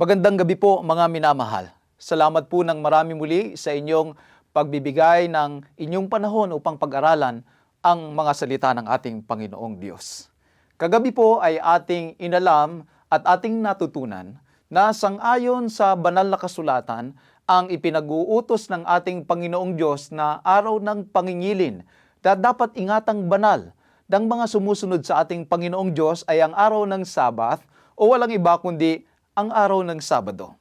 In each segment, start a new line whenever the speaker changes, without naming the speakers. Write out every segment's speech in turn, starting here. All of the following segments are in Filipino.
Magandang gabi po mga minamahal. Salamat po ng marami muli sa inyong pagbibigay ng inyong panahon upang pag-aralan ang mga salita ng ating Panginoong Diyos. Kagabi po ay ating inalam at ating natutunan na sang-ayon sa banal na kasulatan ang ipinag-uutos ng ating Panginoong Diyos na araw ng pangingilin na dapat ingatang banal ng mga sumusunod sa ating Panginoong Diyos ay ang araw ng Sabat o walang iba kundi ang araw ng Sabado.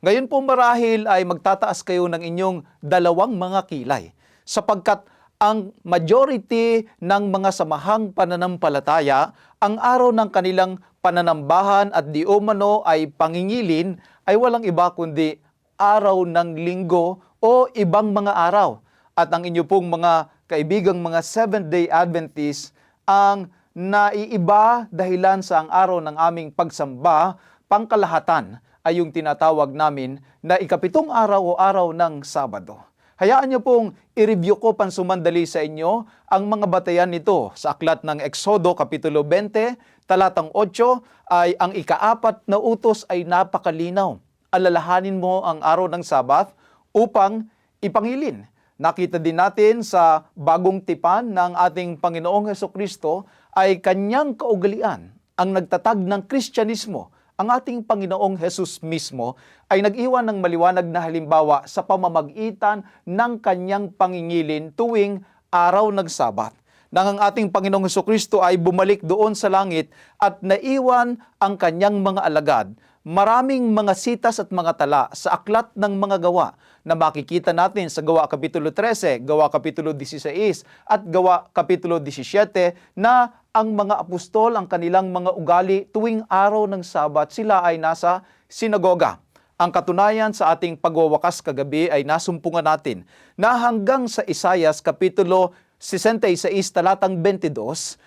Ngayon po marahil ay magtataas kayo ng inyong dalawang mga kilay sapagkat ang majority ng mga samahang pananampalataya, ang araw ng kanilang pananambahan at di umano ay pangingilin ay walang iba kundi araw ng linggo o ibang mga araw. At ang inyo pong mga kaibigang mga Seventh-day Adventist ang naiiba dahilan sa ang araw ng aming pagsamba, pangkalahatan ay yung tinatawag namin na ikapitong araw o araw ng Sabado. Hayaan niyo pong i-review ko pansumandali sa inyo ang mga batayan nito sa aklat ng Exodo Kapitulo 20, talatang 8 ay ang ikaapat na utos ay napakalinaw. Alalahanin mo ang araw ng Sabat upang ipangilin. Nakita din natin sa bagong tipan ng ating Panginoong Hesukristo ay kanyang kaugalian ang nagtatag ng Kristyanismo. Ang ating Panginoong Hesus mismo ay nag-iwan ng maliwanag na halimbawa sa pamamagitan ng kanyang pangingilin tuwing araw ng Sabat. Nang ang ating Panginoong Hesukristo ay bumalik doon sa langit at naiwan ang kanyang mga alagad, maraming mga sitas at mga tala sa aklat ng mga gawa na makikita natin sa Gawa Kapitulo 13, Gawa Kapitulo 16 at Gawa Kapitulo 17 na ang mga apostol, ang kanilang mga ugali tuwing araw ng Sabat, sila ay nasa sinagoga. Ang katunayan sa ating pagwawakas kagabi ay nasumpungan natin na hanggang sa Isaias Kapitulo 66, talatang 22,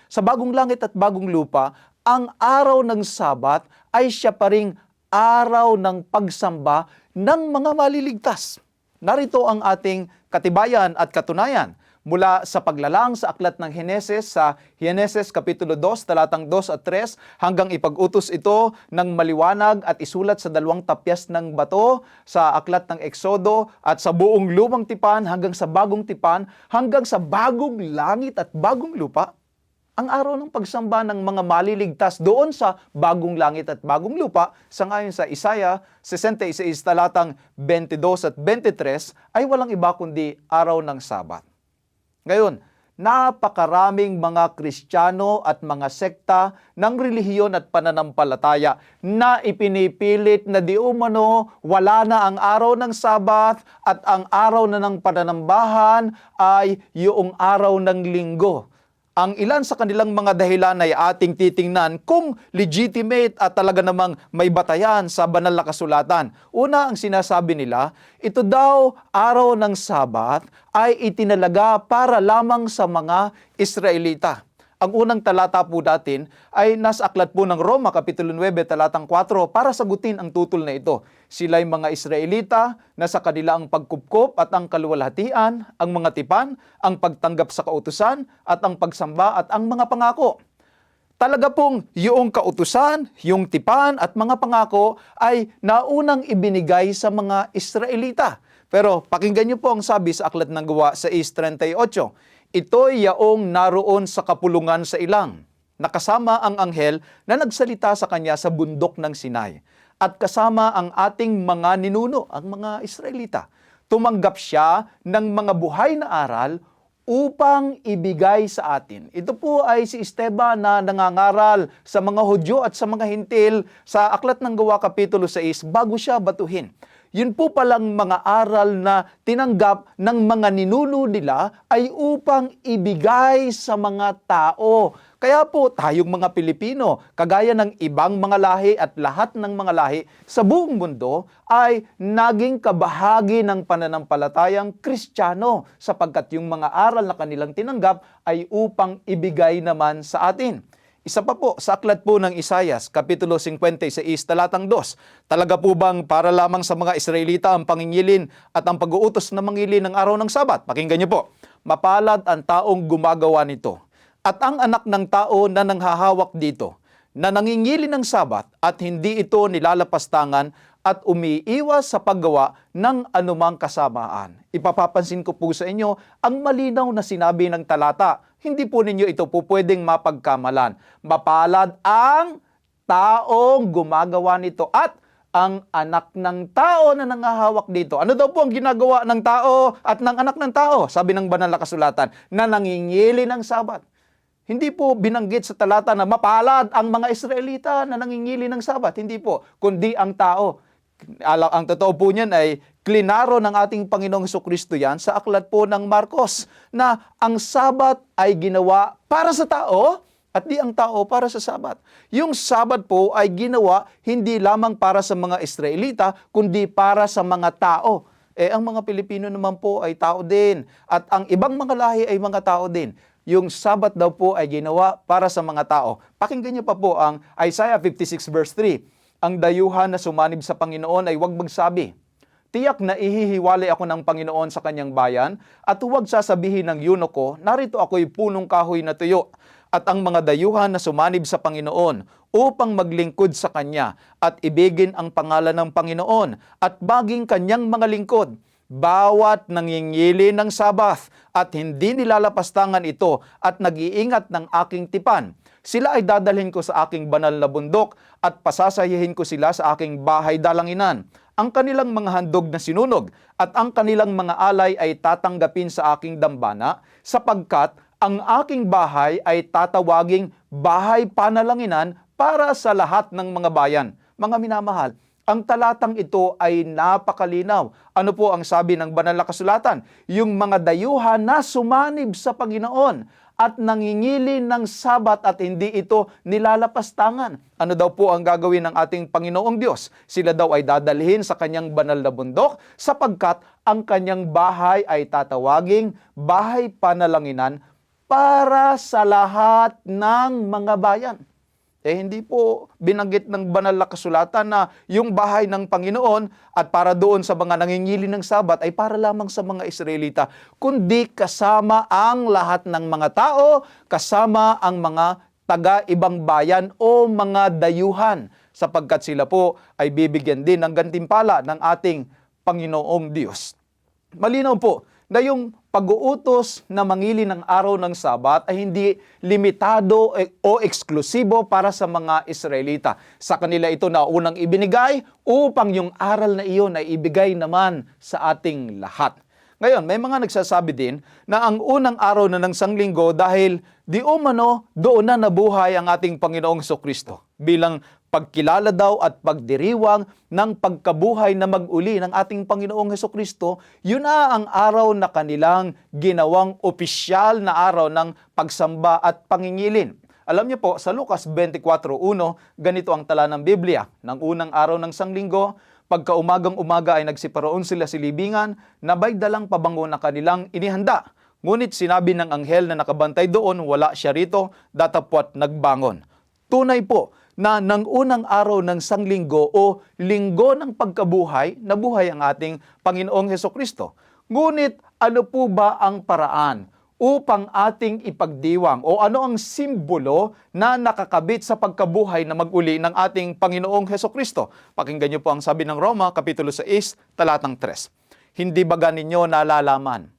sa bagong langit at bagong lupa, ang araw ng Sabat ay siya pa ring araw ng pagsamba ng mga maliligtas. Narito ang ating katibayan at katunayan mula sa paglalang sa aklat ng Heneses sa Heneses Kapitulo 2, talatang 2 at 3 hanggang ipag-utos ito ng maliwanag at isulat sa dalawang tapyas ng bato sa aklat ng Exodo at sa buong lumang tipan hanggang sa bagong tipan hanggang sa bagong langit at bagong lupa. Ang araw ng pagsamba ng mga maliligtas doon sa bagong langit at bagong lupa, sangayon sa Isaiah 66 talatang 22 at 23 ay walang iba kundi araw ng Sabat. Ngayon, napakaraming mga Kristiyano at mga sekta ng relihiyon at pananampalataya na ipinipilit na di umano wala na ang araw ng Sabat at ang araw na ng pananambahan ay yung araw ng linggo. Ang ilan sa kanilang mga dahilan ay ating titingnan kung legitimate at talaga namang may batayan sa banal na kasulatan. Una, ang sinasabi nila, ito daw araw ng Sabat ay itinalaga para lamang sa mga Israelita. Ang unang talata po natin ay nasa aklat po ng Roma, Kapitulo 9, talatang 4, para sagutin ang tutol na ito. Sila'y mga Israelita na sa kanila ang pagkupkop at ang kaluwalhatian, ang mga tipan, ang pagtanggap sa kautusan, at ang pagsamba at ang mga pangako. Talaga pong yung kautusan, yung tipan at mga pangako ay naunang ibinigay sa mga Israelita. Pero pakinggan niyo po ang sabi sa aklat ng Gawa 6:38. Ito'y yaong naroon sa kapulungan sa ilang, nakasama ang anghel na nagsalita sa kanya sa bundok ng Sinai, at kasama ang ating mga ninuno, ang mga Israelita. Tumanggap siya ng mga buhay na aral upang ibigay sa atin. Ito po ay si Esteban na nangangaral sa mga Hudyo at sa mga Hintil sa aklat ng Gawa Kapitulo 6 bago siya batuhin. Yun po palang mga aral na tinanggap ng mga ninuno nila ay upang ibigay sa mga tao. Kaya po tayong mga Pilipino, kagaya ng ibang mga lahi at lahat ng mga lahi sa buong mundo ay naging kabahagi ng pananampalatayang Kristiyano sapagkat yung mga aral na kanilang tinanggap ay upang ibigay naman sa atin. Isa pa po, sa aklat po ng Isaias, Kapitulo 56, talatang 2. Talaga po bang para lamang sa mga Israelita ang pangingilin at ang pag-uutos na mangilin ng araw ng Sabat? Pakinggan niyo po. Mapalad ang taong gumagawa nito. At ang anak ng tao na nanghahawak dito, na nangingili ng Sabat at hindi ito nilalapastangan at umiiwas sa paggawa ng anumang kasamaan. Ipapapansin ko po sa inyo ang malinaw na sinabi ng talata. Hindi po ninyo ito po pwedeng mapagkamalan. Mapalad ang taong gumagawa nito at ang anak ng tao na nangahawak dito. Ano daw po ang ginagawa ng tao at ng anak ng tao? Sabi ng banal na kasulatan, na nangingili ng Sabat. Hindi po binanggit sa talata na mapalad ang mga Israelita na nangingili ng Sabat. Hindi po, kundi ang tao. Ang totoo po niyan ay klinaro ng ating Panginoong Hesukristo yan sa aklat po ng Marcos na ang Sabat ay ginawa para sa tao at di ang tao para sa Sabat. Yung Sabat po ay ginawa hindi lamang para sa mga Israelita, kundi para sa mga tao. Ang mga Pilipino naman po ay tao din. At ang ibang mga lahi ay mga tao din. Yung Sabat daw po ay ginawa para sa mga tao. Pakinggan niyo pa po ang Isaiah 56 verse 3. Ang dayuhan na sumanib sa Panginoon ay huwag magsabi, tiyak na ihihiwalay ako ng Panginoon sa kanyang bayan at huwag sasabihin ng eunuko, narito ako'y punong kahoy na tuyo. At ang mga dayuhan na sumanib sa Panginoon upang maglingkod sa Kanya at ibigin ang pangalan ng Panginoon at maging Kanyang mga lingkod. Bawat nangingili ng Sabat at hindi nilalapastangan ito at nag-iingat ng aking tipan, sila ay dadalhin ko sa aking banal na bundok at pasasayahin ko sila sa aking bahay dalanginan. Ang kanilang mga handog na sinunog at ang kanilang mga alay ay tatanggapin sa aking dambana sapagkat ang aking bahay ay tatawaging bahay panalanginan para sa lahat ng mga bayan. Mga minamahal, ang talatang ito ay napakalinaw. Ano po ang sabi ng banal na kasulatan? Yung mga dayuhan na sumanib sa Panginoon at nangingili ng Sabat at hindi ito nilalapastangan. Ano daw po ang gagawin ng ating Panginoong Diyos? Sila daw ay dadalhin sa kanyang banal na bundok sapagkat ang kanyang bahay ay tatawaging bahay panalanginan para sa lahat ng mga bayan. Hindi po binanggit ng banal na kasulatan na yung bahay ng Panginoon at para doon sa mga nangingili ng Sabat ay para lamang sa mga Israelita, kundi kasama ang lahat ng mga tao, kasama ang mga taga-ibang bayan o mga dayuhan, sapagkat sila po ay bibigyan din ng gantimpala ng ating Panginoong Diyos. Malinaw po na yung pag-uutos na mangili ng araw ng Sabat ay hindi limitado o eksklusibo para sa mga Israelita. Sa kanila ito na unang ibinigay upang yung aral na iyon ay ibigay naman sa ating lahat. Ngayon, may mga nagsasabi din na ang unang araw na ng Sanglinggo dahil di umano doon na nabuhay ang ating Panginoong Hesukristo bilang pagkilala daw at pagdiriwang ng pagkabuhay na mag-uli ng ating Panginoong Hesukristo, yun na ang araw na kanilang ginawang opisyal na araw ng pagsamba at pangingilin. Alam niyo po, sa Lucas 24:1, ganito ang tala ng Biblia. Ng unang araw ng Sanglinggo, pagka umagang-umaga ay nagsiparoon sila sa libingan, nabay dalang pabango na kanilang inihanda. Ngunit sinabi ng anghel na nakabantay doon, wala siya rito, datapwat nagbangon. Tunay po na ng unang araw ng Sanglinggo o linggo ng pagkabuhay, nabuhay ang ating Panginoong Hesukristo. Ngunit ano po ba ang paraan upang ating ipagdiwang o ano ang simbolo na nakakabit sa pagkabuhay na mag-uli ng ating Panginoong Hesukristo? Pakinggan niyo po ang sabi ng Roma, Kapitulo 6, talatang 3. Hindi ba ninyo nalalaman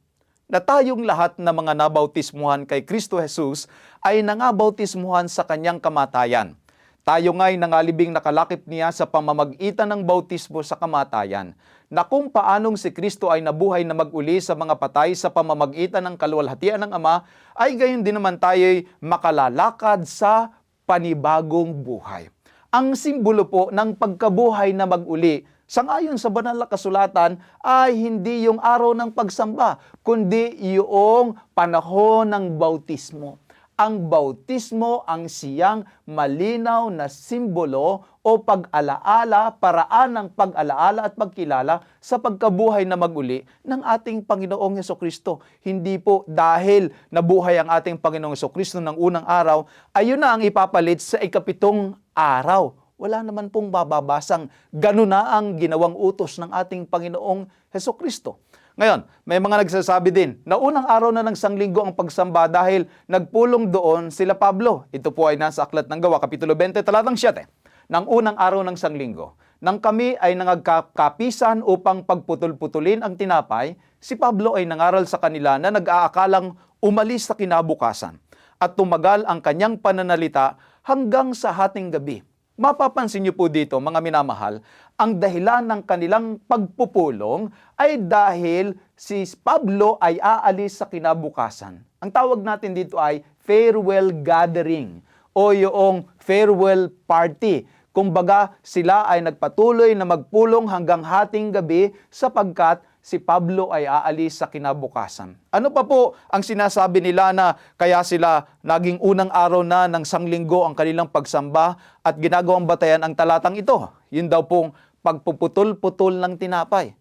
na tayong lahat na mga nabautismuhan kay Kristo Jesus ay nangabautismuhan sa kanyang kamatayan? Tayo nga'y nangalibing nakalakip niya sa pamamagitan ng bautismo sa kamatayan, na kung paanong si Kristo ay nabuhay na mag-uli sa mga patay sa pamamagitan ng kaluwalhatian ng Ama, ay gayon din naman tayo'y makalalakad sa panibagong buhay. Ang simbolo po ng pagkabuhay na mag-uli, sangayon sa banal na kasulatan, ay hindi yung araw ng pagsamba, kundi yung panahon ng bautismo. Ang bautismo ang siyang malinaw na simbolo o pag-alaala, paraan ng pag-alaala at pagkilala sa pagkabuhay na mag-uli ng ating Panginoong Hesukristo. Hindi po dahil nabuhay ang ating Panginoong Hesukristo ng unang araw, ayun na ang ipapalit sa ikapitong araw. Wala naman pong bababasang ganun na ang ginawang utos ng ating Panginoong Hesukristo. Ngayon, may mga nagsasabi din na unang araw na ng sanglinggo ang pagsamba dahil nagpulong doon sila Pablo. Ito po ay nasa Aklat ng Gawa, Kapitulo 20, talatang 7. Nang unang araw ng sanglinggo, nang kami ay nangagkapisan upang pagputol-putulin ang tinapay, si Pablo ay nangaral sa kanila na nag-aakalang umalis sa kinabukasan at tumagal ang kanyang pananalita hanggang sa hating gabi. Mapapansin niyo po dito, mga minamahal, ang dahilan ng kanilang pagpupulong ay dahil si Pablo ay aalis sa kinabukasan. Ang tawag natin dito ay farewell gathering o yung farewell party. Kumbaga, sila ay nagpatuloy na magpulong hanggang hating gabi sapagkat si Pablo ay aalis sa kinabukasan. Ano pa po ang sinasabi nila na kaya sila naging unang araw na ng sanglinggo ang kanilang pagsamba at ginagawang batayan ang talatang ito? Yun daw pong pagpuputol-putol ng tinapay.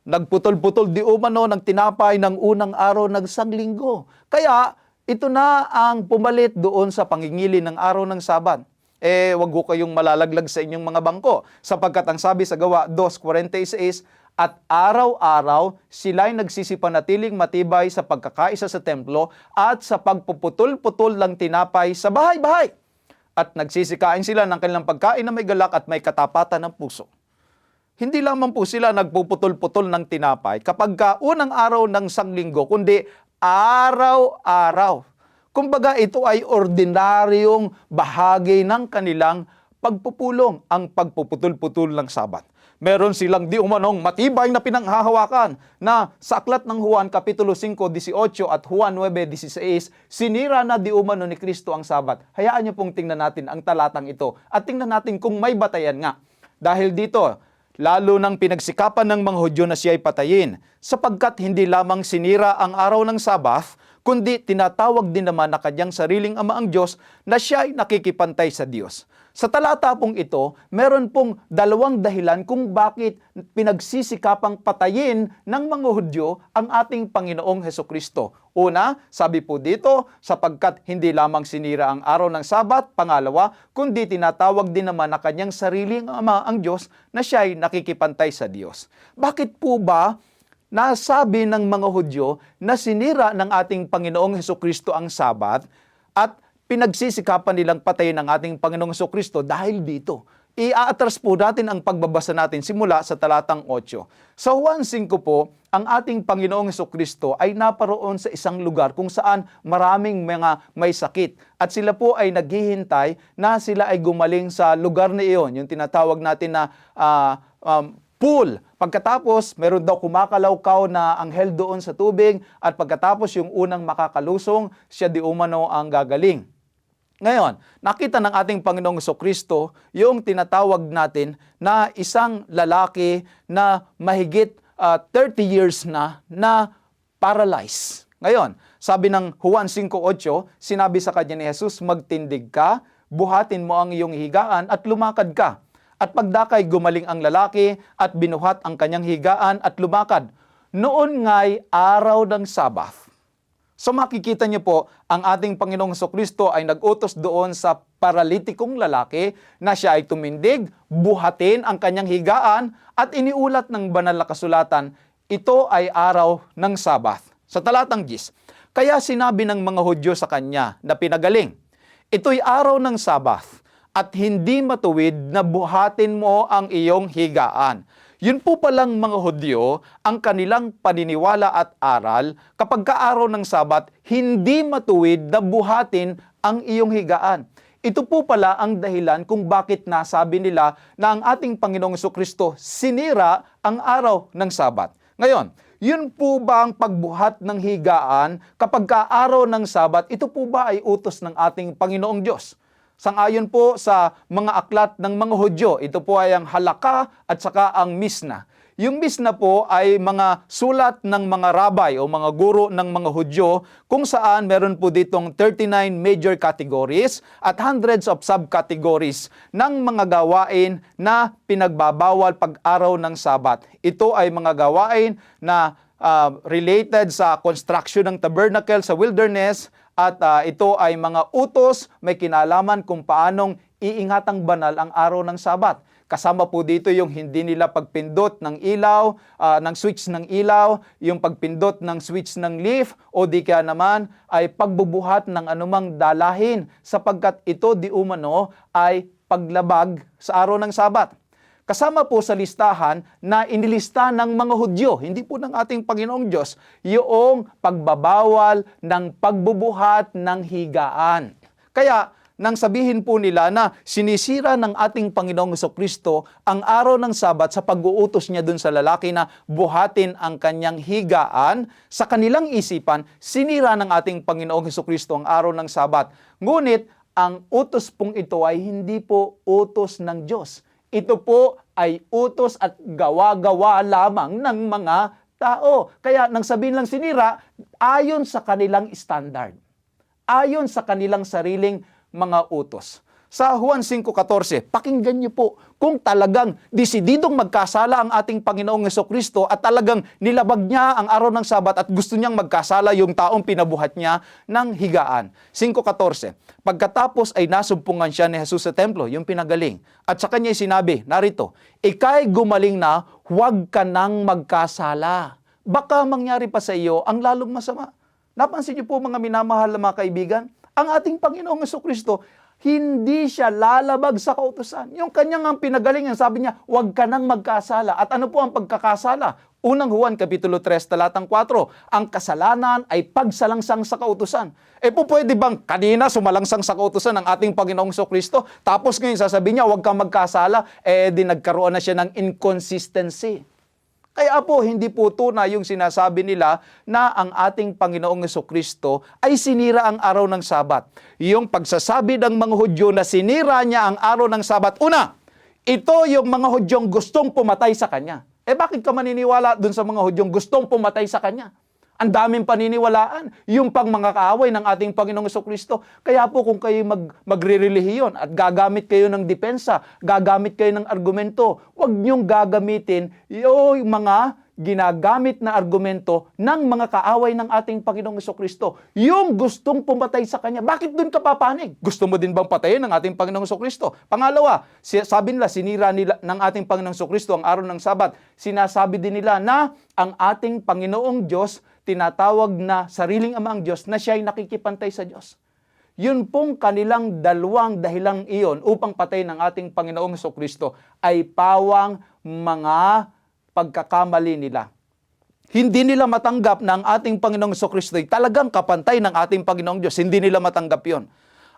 Nagputol-putol di umano ng tinapay ng unang araw ng sanglinggo. Kaya ito na ang pumalit doon sa pangingili ng araw ng Sabat. Wag ko kayong malalaglag sa inyong mga bangko. Sapagkat ang sabi sa Gawa 2:46, at araw-araw sila'y nagsisipanatiling matibay sa pagkakaisa sa templo at sa pagpuputol-putol ng tinapay sa bahay-bahay. At nagsisikain sila ng kanilang pagkain na may galak at may katapatan ng puso. Hindi lamang po sila nagpuputol-putol ng tinapay kapag unang araw ng sanglinggo, kundi araw-araw. Kumbaga ito ay ordinaryong bahagi ng kanilang pagpupulong, ang pagpuputol-putol ng Sabat. Meron silang di umanong matibay na pinanghahawakan na sa Aklat ng Juan, Kapitulo 5:18 at Juan 9:16, sinira na di umano ni Kristo ang Sabat. Hayaan niyo pong tingnan natin ang talatang ito at tingnan natin kung may batayan nga. Dahil dito, lalo nang pinagsikapan ng mga Hudyo na siya ay patayin, sapagkat hindi lamang sinira ang araw ng Sabat, kundi tinatawag din naman na kanyang sariling ama ang Diyos na siya ay nakikipantay sa Diyos. Sa talata pong ito, meron pong dalawang dahilan kung bakit pinagsisikapang patayin ng mga Hudyo ang ating Panginoong Hesukristo. Una, sabi po dito, sapagkat hindi lamang sinira ang araw ng Sabat. Pangalawa, kundi tinatawag din naman na kanyang sariling ama ang Diyos na siya ay nakikipantay sa Diyos. Bakit po ba nasabi ng mga Hudyo na sinira ng ating Panginoong Hesukristo ang Sabat at pinagsisikapan nilang patayin ng ating Panginoong Hesukristo dahil dito? I-aatras po natin ang pagbabasa natin simula sa talatang 8. Sa Juan 5 po, ang ating Panginoong Hesukristo ay naparoon sa isang lugar kung saan maraming mga may sakit. At sila po ay naghihintay na sila ay gumaling sa lugar na iyon, yung tinatawag natin na pool. Pagkatapos, meron daw kumakalawkaw na anghel doon sa tubig at pagkatapos yung unang makakalusong, siya di umano ang gagaling. Ngayon, nakita ng ating Panginoong Hesukristo yung tinatawag natin na isang lalaki na mahigit 30 years na paralyzed. Ngayon, sabi ng Juan 5:8, sinabi sa kanya ni Jesus, magtindig ka, buhatin mo ang iyong higaan at lumakad ka. At pagdakay gumaling ang lalaki at binuhat ang kanyang higaan at lumakad. Noon nga'y araw ng Sabat. So makikita niyo po, ang ating Panginoong Hesukristo ay nag-utos doon sa paralitikong lalaki na siya ay tumindig, buhatin ang kanyang higaan at iniulat ng banal na kasulatan, ito ay araw ng Sabat. Sa talatang 10, kaya sinabi ng mga Hudyo sa kanya na pinagaling, ito'y araw ng Sabat at hindi matuwid na buhatin mo ang iyong higaan. Yun po palang mga Hudyo, ang kanilang paniniwala at aral, kapag kaaraw ng Sabat, hindi matuwid na buhatin ang iyong higaan. Ito po pala ang dahilan kung bakit nasabi nila na ang ating Panginoong Hesukristo sinira ang araw ng Sabat. Ngayon, yun po ba ang pagbuhat ng higaan kapag kaaraw ng Sabat, ito po ba ay utos ng ating Panginoong Diyos? Sangayon po sa mga aklat ng mga Hudyo, ito po ay ang Halakha at saka ang Misna. Yung Misna po ay mga sulat ng mga rabay o mga guro ng mga Hudyo kung saan meron po ditong 39 major categories at hundreds of subcategories ng mga gawain na pinagbabawal pag-araw ng Sabat. Ito ay mga gawain na related sa construction ng tabernacle sa wilderness at ito ay mga utos, may kinalaman kung paanong iingatang banal ang araw ng Sabat. Kasama po dito yung hindi nila pagpindot ng ilaw, ng switch ng ilaw, yung pagpindot ng switch ng leaf, o di kaya naman ay pagbubuhat ng anumang dalahin sapagkat ito di umano ay paglabag sa araw ng Sabat. Kasama po sa listahan na inilista ng mga Hudyo, hindi po ng ating Panginoong Diyos, yung pagbabawal ng pagbubuhat ng higaan. Kaya, nang sabihin po nila na sinisira ng ating Panginoong Jesucristo ang araw ng Sabat sa pag-uutos niya dun sa lalaki na buhatin ang kanyang higaan, sa kanilang isipan, sinira ng ating Panginoong Jesucristo ang araw ng Sabat. Ngunit, ang utos pong ito ay hindi po utos ng Diyos. Ito po ay utos at gawa-gawa lamang ng mga tao. Kaya nang sabihin lang sinira, ayon sa kanilang standard. Ayon sa kanilang sariling mga utos. Sa Juan 5:14, pakinggan niyo po kung talagang desididong magkasala ang ating Panginoong Jesucristo at talagang nilabag niya ang araw ng Sabat at gusto niyang magkasala yung taong pinabuhat niya ng higaan. 5:14, pagkatapos ay nasumpungan siya ni Jesus sa templo, yung pinagaling. At sa kanya sinabi, narito, ika'y gumaling na, huwag ka nang magkasala. Baka mangyari pa sa iyo ang lalong masama. Napansin niyo po mga minamahal na mga kaibigan, ang ating Panginoong Jesucristo, hindi siya lalabag sa kautusan. Yung kanyang ang pinagalingan, sabi niya, huwag ka nang magkasala. At ano po ang pagkakasala? Unang Juan, Kapitulo 3, talatang 4, ang kasalanan ay pagsalangsang sa kautusan. Po pwede bang kanina sumalangsang sa kautusan ng ating Panginoong Jesucristo, tapos ngayon sasabihin niya, huwag kang magkasala, di nagkaroon na siya ng inconsistency. Kaya po, hindi po tunay yung sinasabi nila na ang ating Panginoong Jesucristo ay sinira ang araw ng Sabat. Yung pagsasabi ng mga Hudyo na sinira niya ang araw ng Sabat, una, ito yung mga Hudyong gustong pumatay sa Kanya. Bakit ka maniniwala dun sa mga Hudyong gustong pumatay sa Kanya? Ang daming paniniwalaan, yung pang mga kaaway ng ating Panginoong Jesucristo. Kaya po kung kayo magre-relihiyon at gagamit kayo ng depensa, gagamit kayo ng argumento, huwag niyong gagamitin yung mga ginagamit na argumento ng mga kaaway ng ating Panginoong Jesucristo. Yung gustong pumatay sa Kanya, bakit dun ka papanig? Gusto mo din bang patayin ng ating Panginoong Jesucristo? Pangalawa, sabi nila, sinira nila ng ating Panginoong Jesucristo ang araw ng Sabat. Sinasabi din nila na ang ating Panginoong Diyos tinatawag na sariling ama ang Diyos na siya ay nakikipantay sa Diyos. Yun pong kanilang dalawang dahilang iyon upang patayin ng ating Panginoong Jesucristo ay pawang mga pagkakamali nila. Hindi nila matanggap na ang ating Panginoong Jesucristo ay talagang kapantay ng ating Panginoong Diyos. Hindi nila matanggap yon.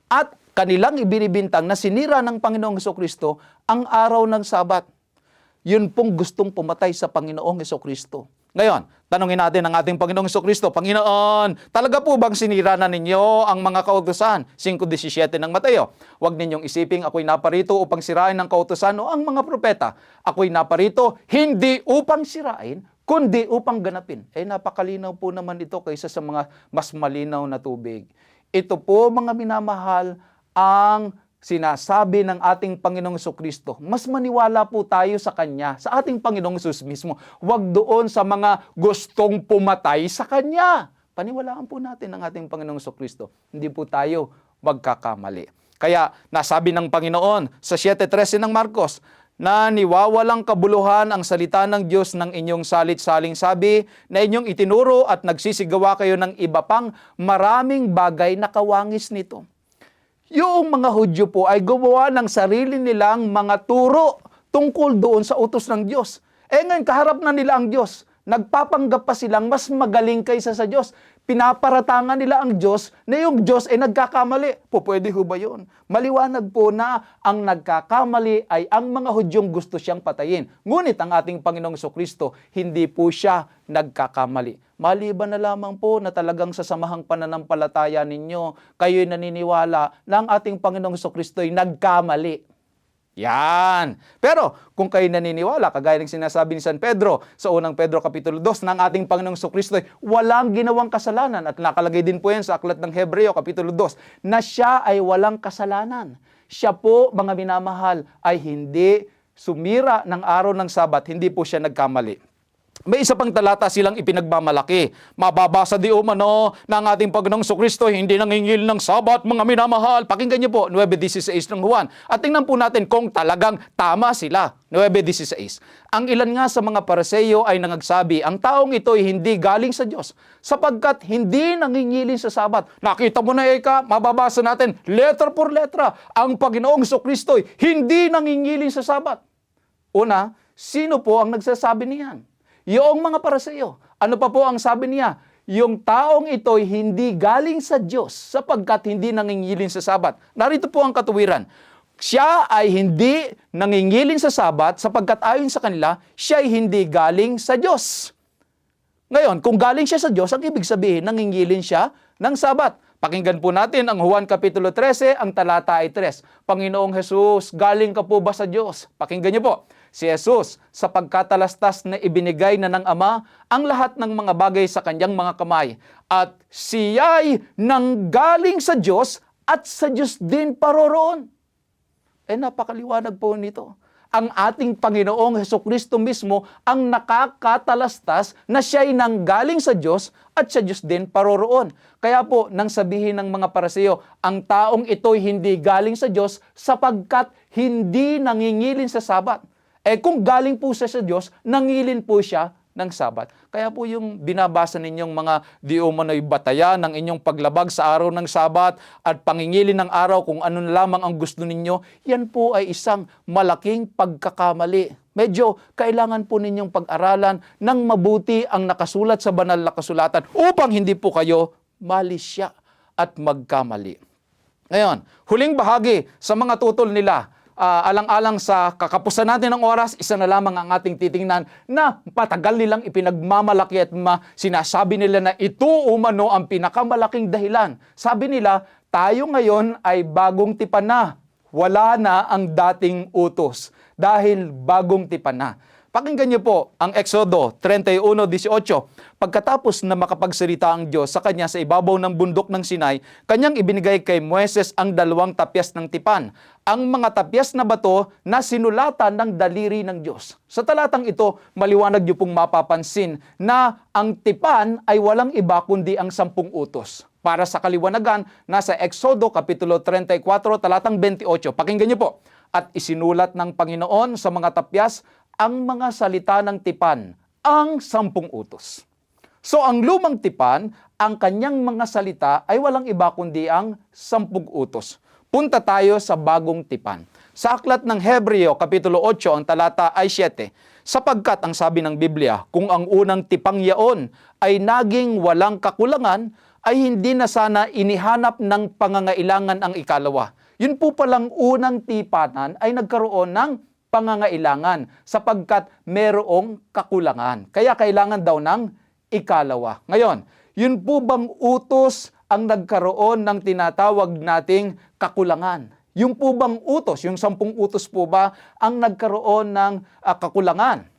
At kanilang ibinibintang na sinira ng Panginoong Jesucristo ang araw ng Sabat. Yun pong gustong pumatay sa Panginoong Jesucristo. Ngayon, tanungin natin ang ating Panginoong Jesucristo, Panginoon, talaga po bang sinira na ninyo ang mga kautusan? 5:17 ng Mateo. Huwag ninyong isiping ako'y naparito upang sirain ang kautusan o ang mga propeta. Ako'y naparito hindi upang sirain, kundi upang ganapin. Napakalinaw po naman ito kaysa sa mga mas malinaw na tubig. Ito po mga minamahal ang sinasabi ng ating Panginoong Jesucristo. Mas maniwala po tayo sa Kanya, sa ating Panginoong Jesus mismo. Huwag doon sa mga gustong pumatay sa Kanya. Paniwalaan po natin ang ating Panginoong Jesucristo. Hindi po tayo magkakamali. Kaya nasabi ng Panginoon sa 7:13 ng Marcos, na niwawalang kabuluhan ang salita ng Diyos ng inyong salit-saling sabi na inyong itinuro at nagsisigawa kayo ng iba pang maraming bagay na kawangis nito. Yung mga Hudyo po ay gumawa ng sarili nilang mga turo tungkol doon sa utos ng Diyos. Ngayon, kaharap na nila ang Diyos. Nagpapanggap pa silang mas magaling kaysa sa Diyos. Pinaparatangan nila ang Diyos na yung Diyos ay nagkakamali. Pwede ho ba yun? Maliwanag po na ang nagkakamali ay ang mga Hudyong gusto siyang patayin. Ngunit ang ating Panginoong Jesucristo, hindi po siya nagkakamali. Maliban na lamang po na talagang sa samahang pananampalataya ninyo, kayo'y naniniwala na ang ating Panginoong Jesucristo ay nagkamali. Yan. Pero kung kayo naniniwala, kagaya ng sinasabi ni San Pedro sa unang Pedro Kapitulo 2, ng ating Panginoong Jesucristo ay walang ginawang kasalanan. At nakalagay din po yan sa aklat ng Hebreo Kapitulo 2, na siya ay walang kasalanan. Siya po, mga minamahal, ay hindi sumira ng araw ng Sabat, hindi po siya nagkamali. May isa pang talata silang ipinagmamalaki. Mababasa di umano na ang ating Panginoong Kristo hindi nangingil ng Sabat, mga minamahal. Pakinggan niyo po, 9:16 ng Juan. At tingnan po natin kung talagang tama sila. 9:16. Ang ilan nga sa mga Pariseo ay nangagsabi, ang taong ito ay hindi galing sa Diyos, sapagkat hindi nangingilin sa Sabat. Nakita mo na, Eka, mababasa natin, letter for letra, ang Panginoong Kristo ay hindi nangingilin sa Sabat. Una, sino po ang nagsasabi niyan? Yung mga Pariseo. Ano pa po ang sabi niya? Yung taong ito'y hindi galing sa Diyos sapagkat hindi nangingilin sa Sabat. Narito po ang katuwiran. Siya ay hindi nangingilin sa Sabat sapagkat ayon sa kanila, siya ay hindi galing sa Diyos. Ngayon, kung galing siya sa Diyos, ang ibig sabihin, nangingilin siya ng Sabat. Pakinggan po natin ang Juan Kapitulo 13, ang talata ay 3. Panginoong Jesus, galing ka po ba sa Diyos? Pakinggan niyo po. Si Jesus, sa pagkatalastas na ibinigay na ng Ama ang lahat ng mga bagay sa kanyang mga kamay. At siya'y nanggaling sa Diyos at sa Diyos din paroroon. Napakaliwanag po nito. Ang ating Panginoong Hesukristo mismo ang nakakatalastas na siya'y nanggaling sa Diyos at sa Diyos din paroroon. Kaya po, nang sabihin ng mga Pariseo, ang taong ito'y hindi galing sa Diyos sapagkat hindi nangingilin sa Sabat. Kung galing po siya sa Diyos, nangilin po siya ng Sabat. Kaya po yung binabasa ninyong mga di umano'y batayan ng inyong paglabag sa araw ng Sabat at pangingilin ng araw kung ano na lamang ang gusto ninyo, yan po ay isang malaking pagkakamali. Medyo kailangan po ninyong pag-aralan ng mabuti ang nakasulat sa banal na kasulatan upang hindi po kayo malisya at magkamali. Ngayon, huling bahagi sa mga tutol nila. Alang-alang sa kakapusan natin ng oras, isa na lamang ang ating titingnan na patagal nilang ipinagmamalaki at sinasabi nila na ito umano ang pinakamalaking dahilan. Sabi nila, tayo ngayon ay bagong tipan na. Wala na ang dating utos dahil bagong tipan na. Pakinggan niyo po ang Exodo 31:18. Pagkatapos na makapagsalita ang Diyos sa kanya sa ibabaw ng bundok ng Sinai, kanyang ibinigay kay Moises ang 2 tapyas ng tipan, ang mga tapyas na bato na sinulatan ng daliri ng Diyos. Sa talatang ito, maliwanag niyo pong mapapansin na ang tipan ay walang iba kundi ang 10 utos. Para sa kaliwanagan, nasa Exodo Kapitulo 34, talatang 28. Pakinggan niyo po. At isinulat ng Panginoon sa mga tapyas ang mga salita ng tipan, ang 10 utos. So ang lumang tipan, ang kanyang mga salita ay walang iba kundi ang 10 utos. Punta tayo sa bagong tipan. Sa aklat ng Hebreo, Kapitulo 8, ang talata ay 7. Sapagkat ang sabi ng Biblia, kung ang unang tipang yaon ay naging walang kakulangan, ay hindi na sana inihanap ng pangangailangan ang ikalawa. Yun po palang unang tipanan ay nagkaroon ng pangangailangan sapagkat merong kakulangan. Kaya kailangan daw ng ikalawa. Ngayon, yun po bang utos ang nagkaroon ng tinatawag nating kakulangan? Yung po bang utos, yung 10 utos po ba ang nagkaroon ng kakulangan?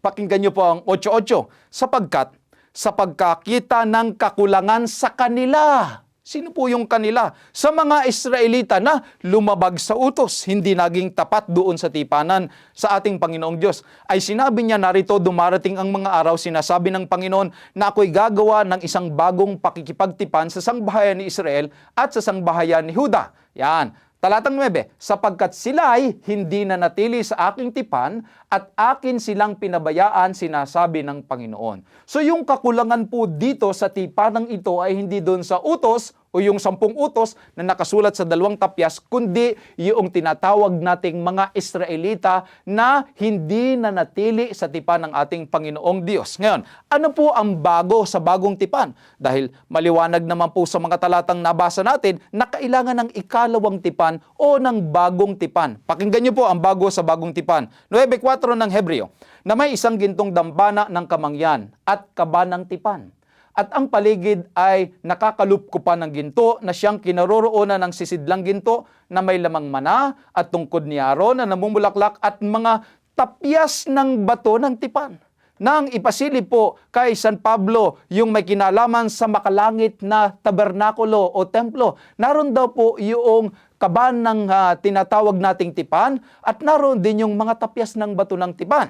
Pakinggan niyo po ang 8:8. Sapagkat sa pagkakita ng kakulangan sa kanila. Sino po yung kanila? Sa mga Israelita na lumabag sa utos, hindi naging tapat doon sa tipanan sa ating Panginoong Diyos. Ay sinabi niya, narito dumarating ang mga araw, sinasabi ng Panginoon na ako'y gagawa ng isang bagong pakikipagtipan sa sangbahayan ni Israel at sa sangbahayan ni Huda. Yan. Talatang 9, sapagkat sila ay hindi na natili sa aking tipan at akin silang pinabayaan, sinasabi ng Panginoon. So yung kakulangan po dito sa tipanang ito ay hindi doon sa utos o yung 10 utos na nakasulat sa 2 tapyas, kundi yung tinatawag nating mga Israelita na hindi na natili sa tipan ng ating Panginoong Diyos. Ngayon, ano po ang bago sa bagong tipan? Dahil maliwanag naman po sa mga talatang nabasa natin na kailangan ng ikalawang tipan o ng bagong tipan. Pakinggan niyo po ang bago sa bagong tipan. 9:4 ng Hebreo, na may isang gintong dambana ng kamangyan at kaba ng tipan. At ang paligid ay nakakalupkupan ng ginto na siyang kinaroroonan ng sisidlang ginto na may lamang mana at tungkod ni Aaron na namumulaklak at mga tapyas ng bato ng tipan. Nang ipasilip po kay San Pablo yung may kinalaman sa makalangit na tabernakulo o templo, naroon daw po yung kaba ng tinatawag nating tipan at naroon din yung mga tapyas ng bato ng tipan.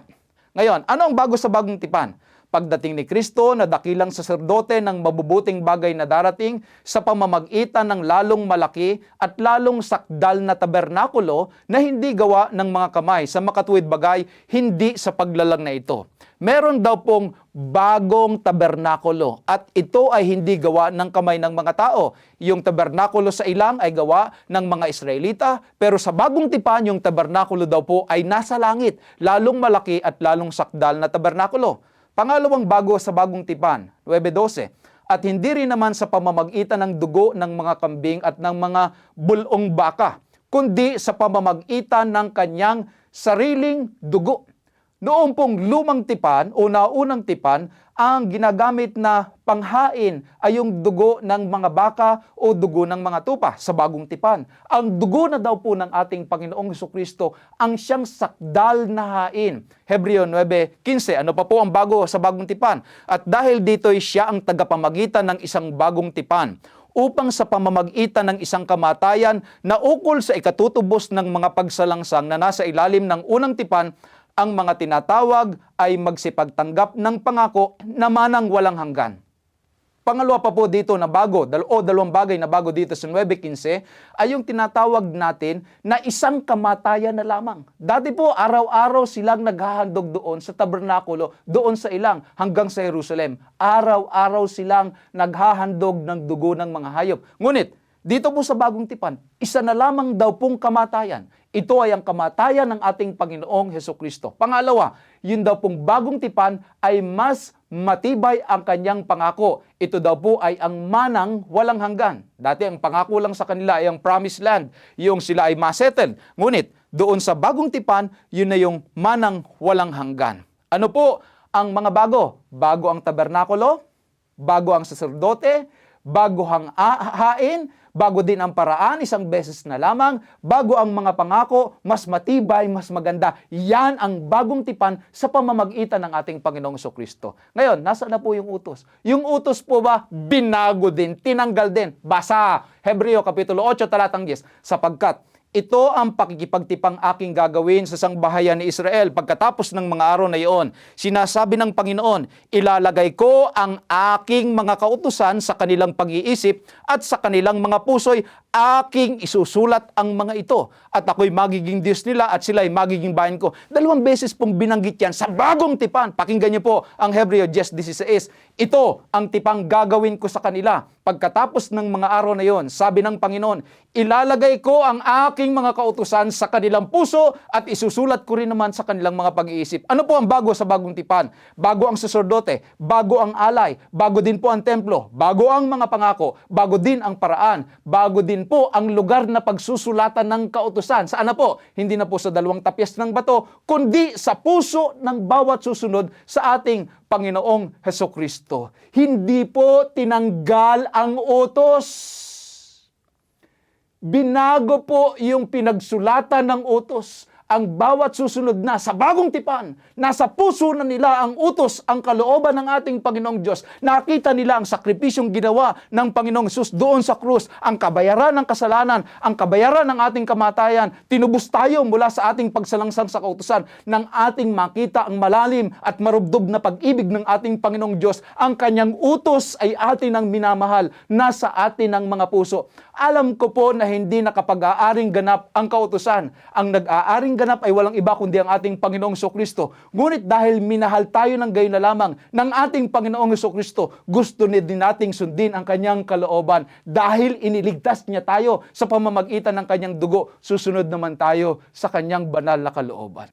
Ngayon, ano ang bago sa bagong tipan? Pagdating ni Kristo na dakilang saserdote ng mabubuting bagay na darating sa pamamagitan ng lalong malaki at lalong sakdal na tabernakulo na hindi gawa ng mga kamay sa makatuwid bagay, hindi sa paglalang na ito. Meron daw pong bagong tabernakulo at ito ay hindi gawa ng kamay ng mga tao. Yung tabernakulo sa ilang ay gawa ng mga Israelita, pero sa bagong tipan, yung tabernakulo daw po ay nasa langit, lalong malaki at lalong sakdal na tabernakulo. Pangalawang bago sa bagong tipan, 9:12, at hindi rin naman sa pamamagitan ng dugo ng mga kambing at ng mga bulong baka, kundi sa pamamagitan ng kanyang sariling dugo. Noong pong lumang tipan o naunang tipan, ang ginagamit na panghain ay yung dugo ng mga baka o dugo ng mga tupa. Sa bagong tipan, ang dugo na daw po ng ating Panginoong Hesukristo ang siyang sakdal na hain. Hebreo 9:15, ano pa po ang bago sa bagong tipan? At dahil dito'y siya ang tagapamagitan ng isang bagong tipan, upang sa pamamagitan ng isang kamatayan na ukol sa ikatutubos ng mga pagsalangsang na nasa ilalim ng unang tipan, ang mga tinatawag ay magsipagtanggap ng pangako na manang walang hanggan. Pangalawa pa po dito na bago, dalawang bagay na bago dito sa 9:15 ay yung tinatawag natin na isang kamatayan na lamang. Dati po, araw-araw silang naghahandog doon sa tabernakulo, doon sa ilang, hanggang sa Jerusalem. Araw-araw silang naghahandog ng dugo ng mga hayop. Ngunit, dito po sa bagong tipan, isa na lamang daw pong kamatayan. Ito ay ang kamatayan ng ating Panginoong Hesukristo. Pangalawa, yun daw pong bagong tipan ay mas matibay ang kanyang pangako. Ito daw po ay ang manang walang hanggan. Dati ang pangako lang sa kanila ay ang promised land, yung sila ay masettled. Ngunit doon sa bagong tipan, yun na yung manang walang hanggan. Ano po ang mga bago? Bago ang tabernakulo, bago ang saserdote, bago ang hain, bago din ang paraan, isang beses na lamang, bago ang mga pangako, mas matibay, mas maganda. Yan ang bagong tipan sa pamamagitan ng ating Panginoong Hesukristo. Ngayon, nasaan na po yung utos? Yung utos po ba, binago din, tinanggal din. Basa, Hebreo Kapitulo 8, talatang 10, sapagkat ito ang pakikipagtipang aking gagawin sa sangbahayan ni Israel pagkatapos ng mga araw na iyon. Sinasabi ng Panginoon, ilalagay ko ang aking mga kautusan sa kanilang pag-iisip at sa kanilang mga puso'y aking isusulat ang mga ito. At ako'y magiging Diyos nila at sila'y magiging bayan ko. 2 beses pong binanggit yan sa bagong tipan. Pakinggan niyo po ang Hebreo 10:16. Ito ang tipang gagawin ko sa kanila. Pagkatapos ng mga araw na iyon, sabi ng Panginoon, ilalagay ko ang aking mga kautusan sa kanilang puso at isusulat ko rin naman sa kanilang mga pag-iisip. Ano po ang bago sa bagong tipan? Bago ang saserdote, bago ang alay, bago din po ang templo, bago ang mga pangako, bago din ang paraan, bago din po ang lugar na pagsusulatan ng kautusan. Saan na po? Hindi na po sa 2 tapyas ng bato, kundi sa puso ng bawat susunod sa ating Panginoong Hesukristo. Hindi po tinanggal ang utos. Binago po yung pinagsulatan ng utos. Ang bawat susunod na sa bagong tipan, nasa puso na nila ang utos, ang kalooban ng ating Panginoong Diyos. Nakita nila ang sakripisyong ginawa ng Panginoong Jesus doon sa krus, ang kabayaran ng kasalanan, ang kabayaran ng ating kamatayan. Tinubos tayo mula sa ating pagsalangsang sa kautusan nang ating makita ang malalim at marubdob na pag-ibig ng ating Panginoong Diyos. Ang kanyang utos ay atin ang minamahal, nasa atin ang mga puso. Alam ko po na hindi nakapag-aaring ganap ang kautusan. Ang nag-aaring ganap ay walang iba kundi ang ating Panginoong Hesukristo. Ngunit dahil minahal tayo ng gayon na lamang ng ating Panginoong Hesukristo, gusto din nating sundin ang kanyang kalooban. Dahil iniligtas niya tayo sa pamamagitan ng kanyang dugo, susunod naman tayo sa kanyang banal na kalooban.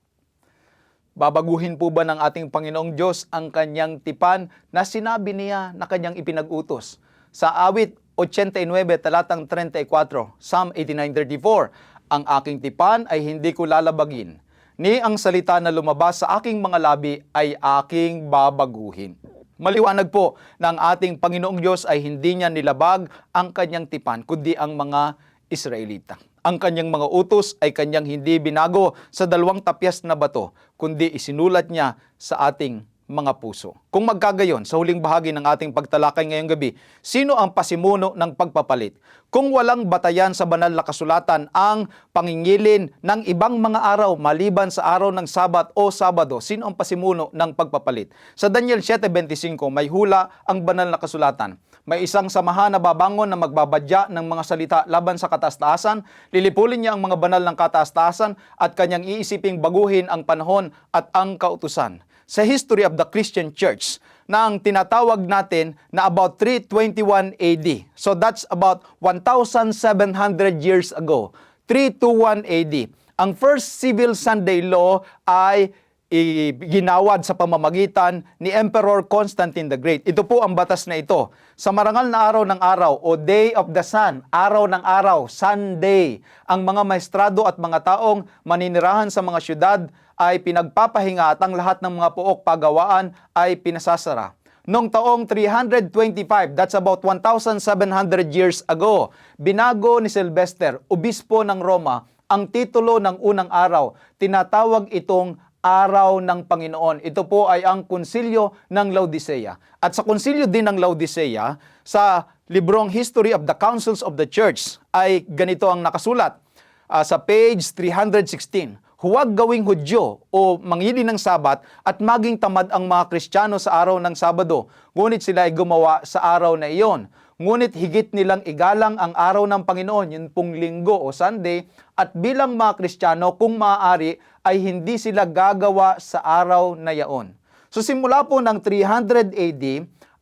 Babaguhin po ba ng ating Panginoong Diyos ang kanyang tipan na sinabi niya na kanyang ipinag-utos? Sa awit 89, talatang 34, Psalm 89:34, ang aking tipan ay hindi ko lalabagin, ni ang salita na lumabas sa aking mga labi ay aking babaguhin. Maliwanag po na ang ating Panginoong Diyos ay hindi niya nilabag ang kanyang tipan, kundi ang mga Israelita. Ang kanyang mga utos ay kanyang hindi binago sa 2 tapyas na bato, kundi isinulat niya sa ating mga puso. Kung magkagayon, sa huling bahagi ng ating pagtalakay ngayong gabi, sino ang pasimuno ng pagpapalit? Kung walang batayan sa banal na kasulatan ang pangingilin ng ibang mga araw maliban sa araw ng Sabat o Sabado, sino ang pasimuno ng pagpapalit? Sa Daniel 7:25, may hula ang banal na kasulatan. May isang samahan na babangon na magbabadya ng mga salita laban sa kataas-taasan, lilipulin niya ang mga banal ng kataas-taasan at kanyang iisiping baguhin ang panahon at ang kautusan. Sa history of the Christian Church, na ang tinatawag natin na about 321 AD. So that's about 1,700 years ago. 321 AD. Ang first civil Sunday law ay ginawad sa pamamagitan ni Emperor Constantine the Great. Ito po ang batas na ito. Sa marangal na araw ng araw o Day of the Sun, araw ng araw, Sunday, ang mga maestrado at mga taong maninirahan sa mga syudad ay pinagpapahinga at ang lahat ng mga puok pagawaan ay pinasasara. Noong taong 325, that's about 1,700 years ago, binago ni Sylvester, obispo ng Roma, ang titulo ng unang araw. Tinatawag itong Araw ng Panginoon. Ito po ay ang Konsilyo ng Laodicea. At sa Konsilyo din ng Laodicea, sa librong History of the Councils of the Church, ay ganito ang nakasulat sa page 316. Huwag gawing Hudyo o mangili ng Sabat at maging tamad ang mga Kristiyano sa araw ng Sabado, ngunit sila ay gumawa sa araw na iyon. Ngunit higit nilang igalang ang araw ng Panginoon, yun pong linggo o Sunday, at bilang mga Kristiyano, kung maaari, ay hindi sila gagawa sa araw na yaon. So simula po ng 300 AD,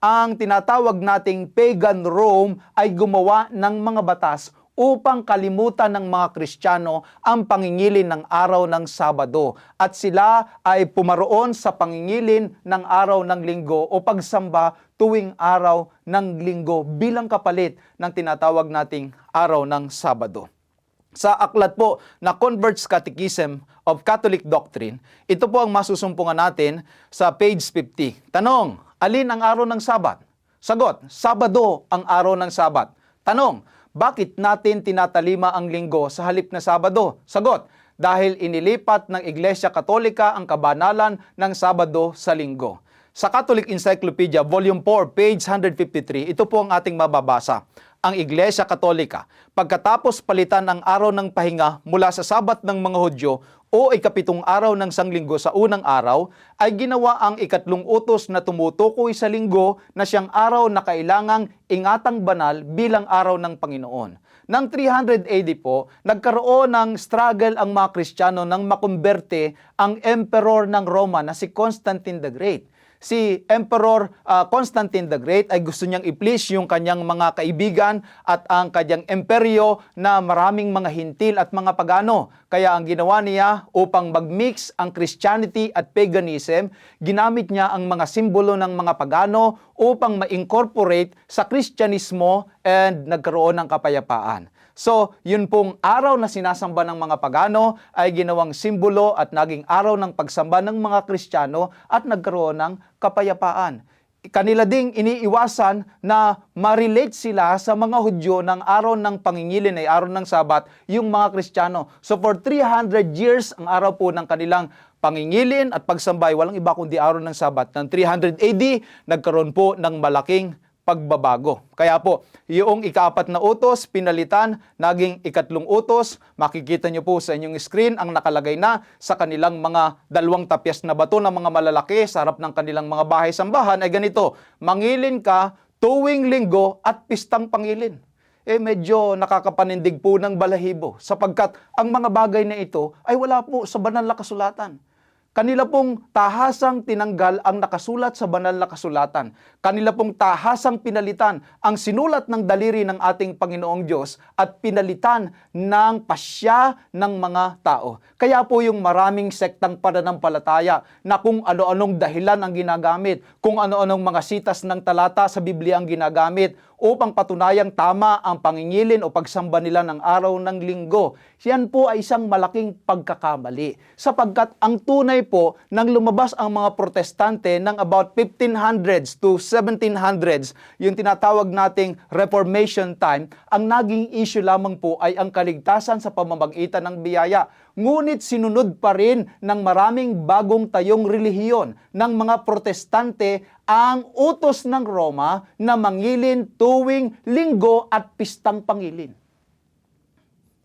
ang tinatawag nating pagan Rome ay gumawa ng mga batas upang kalimutan ng mga Kristiyano ang pangingilin ng araw ng Sabado. At sila ay pumaroon sa pangingilin ng araw ng linggo o pagsamba tuwing araw ng linggo bilang kapalit ng tinatawag nating araw ng Sabado. Sa aklat po na Convert's Catechism of Catholic Doctrine, ito po ang masusumpungan natin sa page 50. Tanong, alin ang araw ng Sabat? Sagot, Sabado ang araw ng Sabat. Tanong, bakit natin tinatalima ang linggo sa halip na Sabado? Sagot, dahil inilipat ng Iglesia Katolika ang kabanalan ng Sabado sa linggo. Sa Catholic Encyclopedia, Volume 4, page 153, ito po ang ating mababasa. Ang Iglesia Katolika, pagkatapos palitan ang araw ng pahinga mula sa Sabat ng mga Hudyo o ikapitong araw ng sanglinggo sa unang araw, ay ginawa ang ikatlong utos na tumutukoy sa linggo na siyang araw na kailangang ingatang banal bilang araw ng Panginoon. Nang 300 AD po, nagkaroon ng struggle ang mga Kristiyano nang makumberte ang Emperor ng Roma na si Constantine the Great. Si Emperor Constantine the Great ay gusto niyang i-please yung kanyang mga kaibigan at ang kanyang imperyo na maraming mga hintil at mga pagano. Kaya ang ginawa niya upang mag-mix ang Christianity at paganism, ginamit niya ang mga simbolo ng mga pagano upang ma-incorporate sa Kristyanismo and nagkaroon ng kapayapaan. So, yun pong araw na sinasamba ng mga pagano ay ginawang simbolo at naging araw ng pagsamba ng mga Kristiyano at nagkaroon ng kapayapaan. Kanila ding iniiwasan na ma-relate sila sa mga Hudyo ng araw ng pangingilin ay araw ng Sabat, yung mga Kristiyano. So for 300 years, ang araw po ng kanilang pangingilin at pagsambay, walang iba kundi araw ng Sabat. Ng 300 AD, nagkaroon po ng malaking pagbabago. Kaya po, yung ika-4 na utos, pinalitan, naging ikatlong utos. Makikita nyo po sa inyong screen ang nakalagay na sa kanilang mga 2 tapyas na bato na mga malalaki sa harap ng kanilang mga bahay-sambahan ay ganito, mangilin ka tuwing linggo at pistang pangilin. Medyo nakakapanindig po ng balahibo sapagkat ang mga bagay na ito ay wala po sa banal na kasulatan. Kanila pong tahasang tinanggal ang nakasulat sa banal na kasulatan. Kanila pong tahasang pinalitan ang sinulat ng daliri ng ating Panginoong Diyos at pinalitan ng pasya ng mga tao. Kaya po yung maraming sektang pananampalataya na kung ano-anong dahilan ang ginagamit, kung ano-anong mga sitas ng talata sa Biblia ang ginagamit upang patunayang tama ang pangingilin o pagsamba nila ng araw ng linggo. Yan po ay isang malaking pagkakamali. Sapagkat ang tunay po nang lumabas ang mga protestante ng about 1500s to 1700s, yung tinatawag nating Reformation time, ang naging issue lamang po ay ang kaligtasan sa pamamagitan ng biyaya. ngunit sinunod pa rin ng maraming bagong tayong relihiyon ng mga Protestante ang utos ng Roma na mangilin tuwing linggo at pistang pangilin.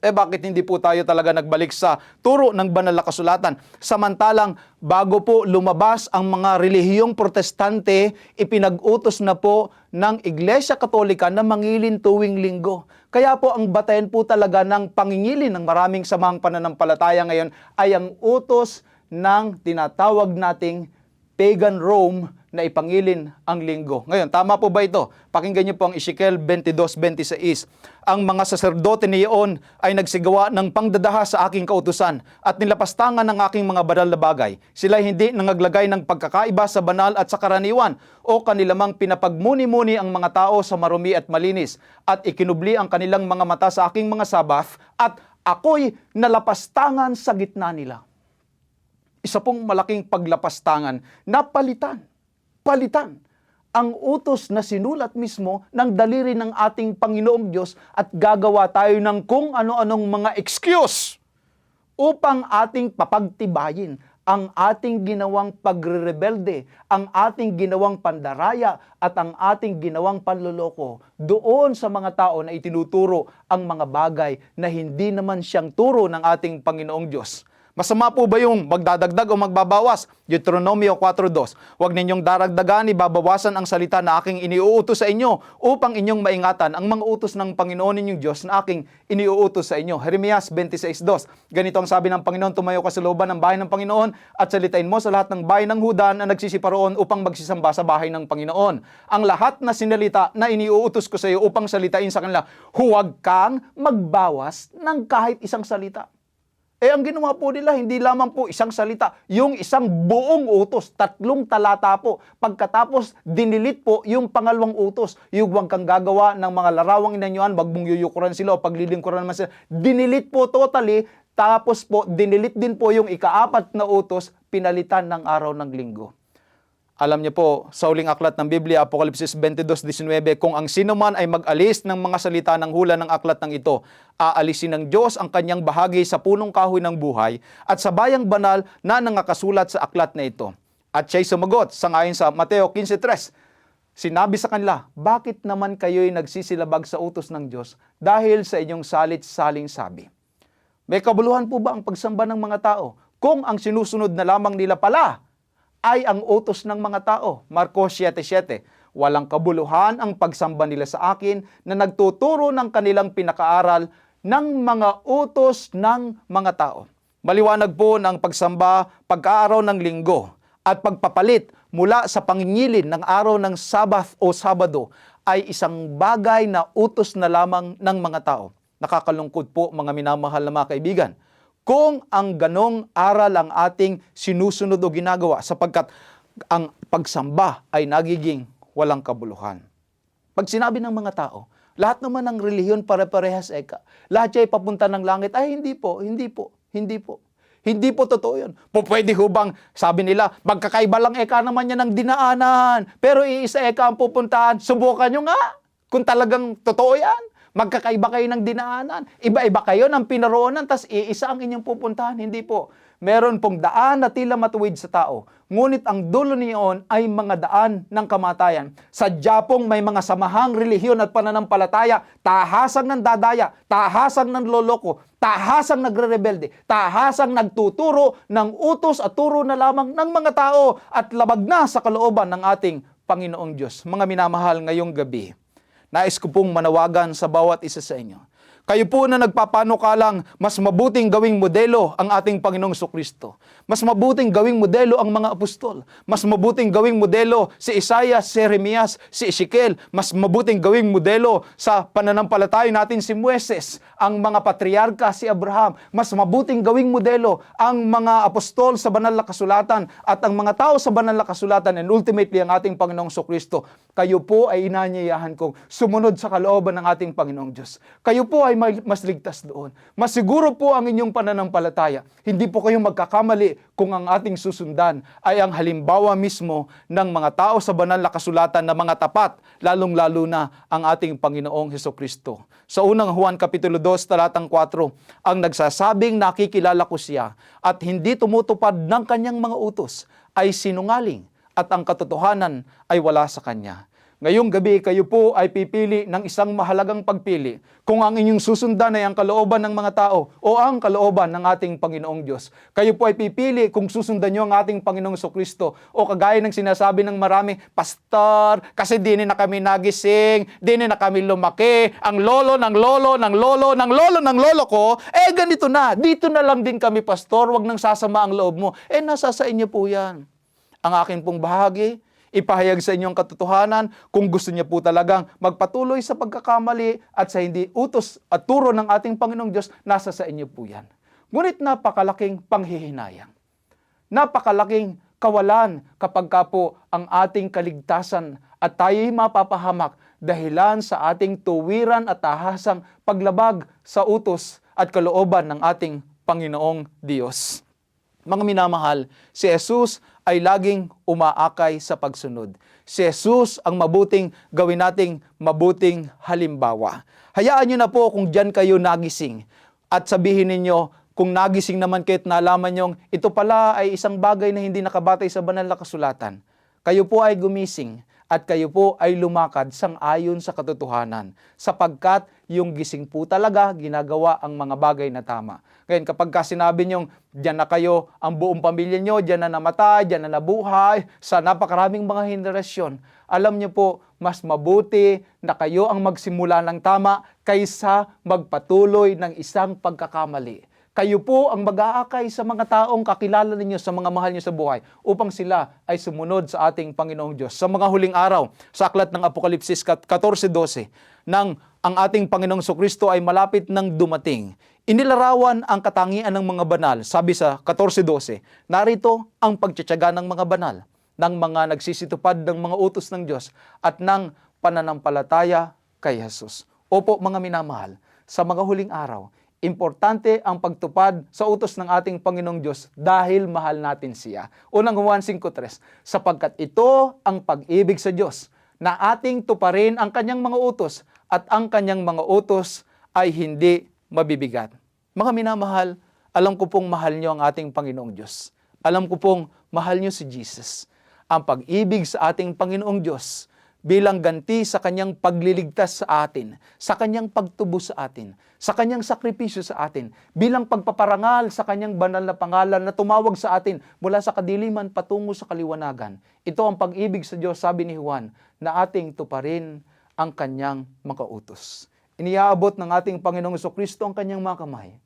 Bakit hindi po tayo talaga nagbalik sa turo ng banal na kasulatan? Samantalang bago po lumabas ang mga relihiyong Protestante, ipinag-utos na po ng Iglesia Katolika na mangilin tuwing linggo. Kaya po ang batayan po talaga ng pangingilin ng maraming samahang pananampalataya ngayon ay ang utos ng tinatawag nating pagan Rome na ipangilin ang linggo. Ngayon, tama po ba ito? Pakinggan niyo po ang Ezekiel 22:26. Ang mga saserdote niyon ay nagsigawa ng pangdadaha sa aking kautusan at nilapastangan ng aking mga banal na bagay. Sila hindi nangaglagay ng pagkakaiba sa banal at sa karaniwan o kanilamang pinapagmuni-muni ang mga tao sa marumi at malinis at ikinubli ang kanilang mga mata sa aking mga sabath at ako'y nalapastangan sa gitna nila. Isa pong malaking paglapastangan na palitan ang utos na sinulat mismo ng daliri ng ating Panginoong Diyos at gagawa tayo ng kung ano-anong mga excuse upang ating papagtibayin ang ating ginawang pagre-rebelde, ang ating ginawang pandaraya at ang ating ginawang panloloko doon sa mga tao na itinuturo ang mga bagay na hindi naman siyang turo ng ating Panginoong Diyos. Masama po ba yung magdadagdag o magbabawas? Deuteronomio 4:2. Huwag ninyong daragdagan, ibabawasan ang salita na aking iniuutos sa inyo upang inyong maingatan ang mga utos ng Panginoon ninyong Diyos na aking iniuutos sa inyo. Jeremias 26:2. Ganito ang sabi ng Panginoon, tumayo ka sa looban ng bahay ng Panginoon at salitain mo sa lahat ng bahay ng Huda na nagsisiparoon upang magsisamba sa bahay ng Panginoon. Ang lahat na sinalita na iniuutos ko sa iyo upang salitain sa kanila, huwag kang magbawas ng kahit isang salita. Ang ginawa po nila, hindi lamang po isang salita, yung isang buong utos, 3 talata po. Pagkatapos, dinilit po yung pangalawang utos, yung huwag kang gagawa ng mga larawang inanyuan, wag mong yuyukuran sila o paglilingkuran naman sila. Dinilit po totally, tapos po, dinilit din po yung ika-4 na utos, pinalitan ng araw ng linggo. Alam niyo po, sa huling aklat ng Biblia, Apokalipsis 22:19, kung ang sino man ay mag-alis ng mga salita ng hula ng aklat ng ito, aalisin ng Diyos ang kanyang bahagi sa punong kahoy ng buhay at sa bayang banal na nangakasulat sa aklat na ito. At siya'y sumagot, sangayon sa Mateo 15:3, sinabi sa kanila, bakit naman kayo'y nagsisilabag sa utos ng Diyos dahil sa inyong salit-saling sabi? May kabuluhan po ba ang pagsamba ng mga tao kung ang sinusunod na lamang nila pala ay ang utos ng mga tao? Marcos 7:7. Walang kabuluhan ang pagsamba nila sa akin na nagtuturo ng kanilang pinakaaral ng mga utos ng mga tao. Maliwanag po ng pagsamba, pag-aaraw ng linggo at pagpapalit mula sa pangingilin ng araw ng Sabbath o Sabado ay isang bagay na utos na lamang ng mga tao. Nakakalungkot po mga minamahal na mga kaibigan kung ang ganong aral ang ating sinusunod o ginagawa sapagkat ang pagsamba ay nagiging walang kabuluhan. Pag sinabi ng mga tao, lahat naman ng relihiyon pare-parehas eka, lahat siya ay papunta ng langit, ay hindi po. Hindi po totoo yun. Pwede ho bang, sabi nila, magkakaiba lang eka naman yan ng dinaanan, pero iisa eka ang pupuntahan, subukan nyo nga kung talagang totoo yan. Magkakaiba kayo ng dinaanan. Iba-iba kayo ng pinaroonan, tas iisa ang inyong pupuntahan. Hindi po. Meron pong daan na tila matuwid sa tao. Ngunit ang dulo niyon ay mga daan ng kamatayan. Sadya pong may mga samahang relihiyon at pananampalataya, tahasang ng dadaya, tahasang ng loloko, tahasang nagre-rebelde, tahasang nagtuturo ng utos at turo na lamang ng mga tao at labag na sa kalooban ng ating Panginoong Diyos. Mga minamahal, ngayong gabi, nais ko pong manawagan sa bawat isa sa inyo. Kayo po na nagpapanukalang mas mabuting gawing modelo ang ating Panginoong Jesucristo. Mas mabuting gawing modelo ang mga apostol. Mas mabuting gawing modelo si Isaiah, si Jeremias, si Ezekiel. Mas mabuting gawing modelo sa pananampalataya natin si Moises, ang mga patriarka si Abraham. Mas mabuting gawing modelo ang mga apostol sa banal na kasulatan at ang mga tao sa banal na kasulatan and ultimately ang ating Panginoong Jesucristo. Kayo po ay inanyayahan kong sumunod sa kalooban ng ating Panginoong Diyos. Kayo po ay mas ligtas doon. Mas siguro po ang inyong pananampalataya. Hindi po kayo magkakamali kung ang ating susundan ay ang halimbawa mismo ng mga tao sa banal na kasulatan na mga tapat, lalong-lalo na ang ating Panginoong Hesukristo. Sa unang Juan Kapitulo 2, talatang 4, ang nagsasabing nakikilala ko siya at hindi tumutupad ng kanyang mga utos ay sinungaling at ang katotohanan ay wala sa kanya. Ngayong gabi, kayo po ay pipili ng isang mahalagang pagpili kung ang inyong susundan ay ang kalooban ng mga tao o ang kalooban ng ating Panginoong Diyos. Kayo po ay pipili kung susundan nyo ang ating Panginoong Jesucristo o kagaya ng sinasabi ng marami, Pastor, kasi di na kami nagising, di na kami lumaki, ang lolo ng lolo ng lolo ng lolo ng lolo ko, ganito na, dito na lang din kami, Pastor, wag nang sasama ang loob mo. Nasa sa inyo po yan. Ang akin pong bahagi, ipahayag sa inyong katotohanan kung gusto niya po talagang magpatuloy sa pagkakamali at sa hindi utos at turo ng ating Panginoong Diyos, nasa sa inyo po yan. Ngunit napakalaking panghihinayang. Napakalaking kawalan kapag ka po ang ating kaligtasan at tayo'y mapapahamak dahilan sa ating tuwiran at tahasang paglabag sa utos at kalooban ng ating Panginoong Diyos. Mga minamahal, si Jesus ay laging umaakay sa pagsunod. Si Jesus ang mabuting gawin nating mabuting halimbawa. Hayaan nyo na po kung dyan kayo nagising at sabihin ninyo, kung nagising naman kayo at nalaman nyong ito pala ay isang bagay na hindi nakabatay sa banal na kasulatan. Kayo po ay gumising at kayo po ay lumakad sang-ayon sa katotohanan sapagkat yung gising po talaga ginagawa ang mga bagay na tama. Ngayon kapag sinabi nyong diyan na kayo, ang buong pamilya nyo, diyan na namatay, diyan na nabuhay, sa napakaraming mga henerasyon, alam nyo po, mas mabuti na kayo ang magsimula ng tama kaysa magpatuloy ng isang pagkakamali. Kayo po ang mag-aakay sa mga taong kakilala ninyo, sa mga mahal nyo sa buhay, upang sila ay sumunod sa ating Panginoong Diyos. Sa mga huling araw, sa aklat ng Apokalipsis 14:12, nang ang ating Panginoong Jesucristo ay malapit nang dumating, inilarawan ang katangian ng mga banal. Sabi sa 14:12, narito ang pagtitiyaga ng mga banal, ng mga nagsisitupad ng mga utos ng Diyos, at ng pananampalataya kay Jesus. Opo mga minamahal, sa mga huling araw, importante ang pagtupad sa utos ng ating Panginoong Diyos dahil mahal natin siya. Unang Juan 5:3, sapagkat ito ang pag-ibig sa Diyos, na ating tuparin ang kanyang mga utos at ang kanyang mga utos ay hindi mabibigat. Mga minamahal, alam ko pong mahal niyo ang ating Panginoong Diyos. Alam ko pong mahal niyo si Jesus. Ang pag-ibig sa ating Panginoong Diyos bilang ganti sa kanyang pagliligtas sa atin, sa kanyang pagtubos sa atin, sa kanyang sakripisyo sa atin, bilang pagpaparangal sa kanyang banal na pangalan na tumawag sa atin mula sa kadiliman patungo sa kaliwanagan. Ito ang pag-ibig sa Diyos, sabi ni Juan, na ating tuparin ang kanyang mga utos. Iniaabot ng ating Panginoong Jesucristo ang kanyang mga kamay.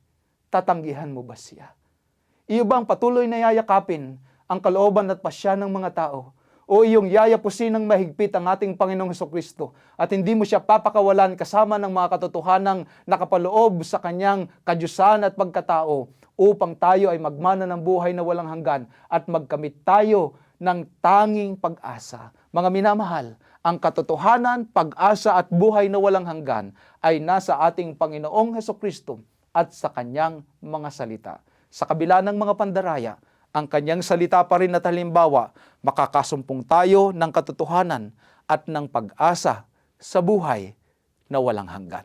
Tatanggihan mo ba siya? Iyo bang patuloy na yayakapin ang kalooban at pasya ng mga tao? O iyong yayapusin ng mahigpit ang ating Panginoong Jesucristo at hindi mo siya papakawalan kasama ng mga katotohanang nakapaloob sa kanyang kadyusan at pagkatao upang tayo ay magmana ng buhay na walang hanggan at magkamit tayo ng tanging pag-asa. Mga minamahal, ang katotohanan, pag-asa at buhay na walang hanggan ay nasa ating Panginoong Jesucristo at sa kanyang mga salita. Sa kabila ng mga pandaraya, ang kanyang salita pa rin at halimbawa, makakasumpong tayo ng katotohanan at ng pag-asa sa buhay na walang hanggan.